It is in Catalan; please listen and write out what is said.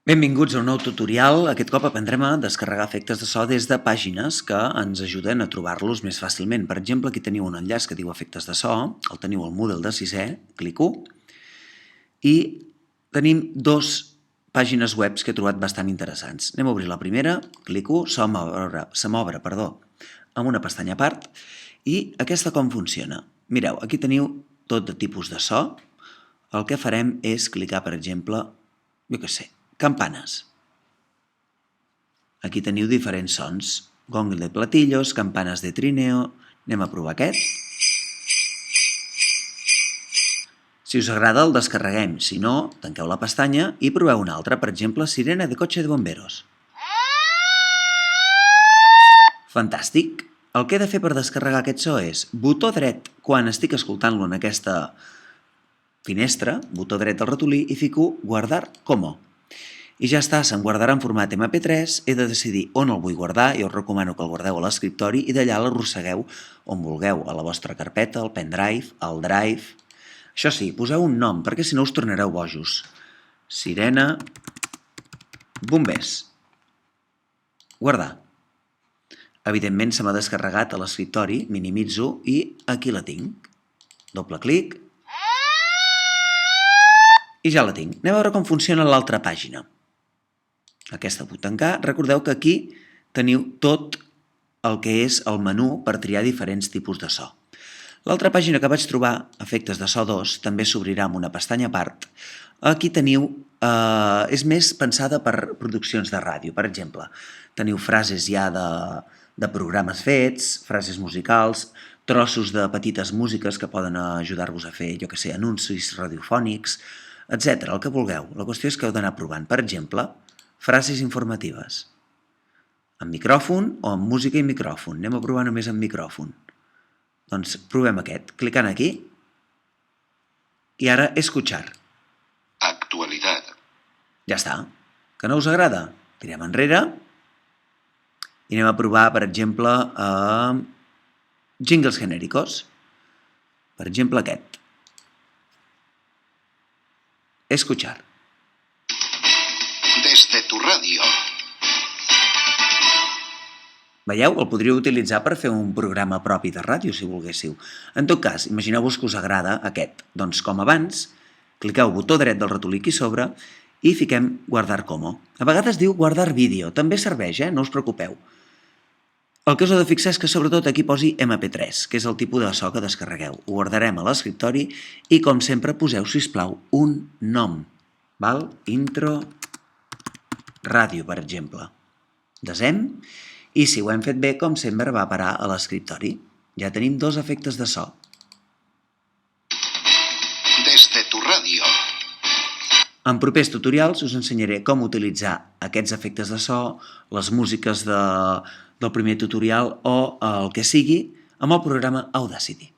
Benvinguts a un nou tutorial. Aquest cop aprendrem a descarregar efectes de so des de pàgines que ens ajuden a trobar-los més fàcilment. Per exemple, aquí teniu un enllaç que diu efectes de so, el teniu al Moodle de 6è, clico, i tenim dues pàgines web que he trobat bastant interessants. Anem a obrir la primera, clico, se m'obre, amb una pestanya a part, i aquesta com funciona? Mireu, aquí teniu tot de tipus de so. El que farem és clicar, per exemple, jo què sé, campanes. Aquí teniu diferents sons. Gong de platillos, campanes de trineo. Anem a provar aquest. Si us agrada el descarreguem, si no, tanqueu la pestanya i proveu un altre, per exemple, sirena de cotxe de bomberos. Fantàstic! El que he de fer per descarregar aquest so és botó dret quan estic escoltant-lo en aquesta finestra, botó dret del ratolí, i fico guardar como. I ja està, se'm guardarà en format MP3, he de decidir on el vull guardar, jo us recomano que el guardeu a l'escriptori i d'allà l'arrossegueu on vulgueu, a la vostra carpeta, al pendrive, al drive. Això sí, poseu un nom, perquè si no us tornareu bojos. Sirena, bombers. Guardar. Evidentment se m'ha descarregat a l'escriptori, minimitzo i aquí la tinc. Doble clic. I ja la tinc. Anem a veure com funciona l'altra pàgina. Aquesta puc tancar. Recordeu que aquí teniu tot el que és el menú per triar diferents tipus de so. L'altra pàgina que vaig trobar, efectes de so 2, també s'obrirà amb una pestanya a part. Aquí teniu, és més pensada per produccions de ràdio. Per exemple, teniu frases ja de programes fets, frases musicals, trossos de petites músiques que poden ajudar-vos a fer, jo que sé, anuncis radiofònics, etc. El que vulgueu. La qüestió és que heu d'anar provant. Per exemple, frases informatives. Amb micròfon o amb música i micròfon. Anem a provar només amb micròfon. Doncs provem aquest. Clicant aquí. I ara, escuchar. Actualidad. Ja està. Que no us agrada? Tirem enrere. I anem a provar, per exemple, jingles genèricos. Per exemple, aquest. Escuchar. Desde tu radio. Veieu? El podríeu utilitzar per fer un programa propi de ràdio, si volguéssiu. En tot cas, imagineu-vos que us agrada aquest. Doncs, com abans, cliqueu botó dret del ratolí aquí sobre i fiquem guardar como. A vegades diu guardar vídeo. També serveix, no us preocupeu. El que us heu de fixar és que sobretot aquí posi MP3, que és el tipus de so que descarregueu. Ho guardarem a l'escriptori i, com sempre, poseu, sisplau, un nom. Val? Intro ràdio, per exemple. Desem. I si ho hem fet bé, com sempre, va parar a l'escriptori. Ja tenim dos efectes de so. Desde tu radio. En propers tutorials us ensenyaré com utilitzar aquests efectes de so, les músiques del primer tutorial o el que sigui amb el programa Audacity.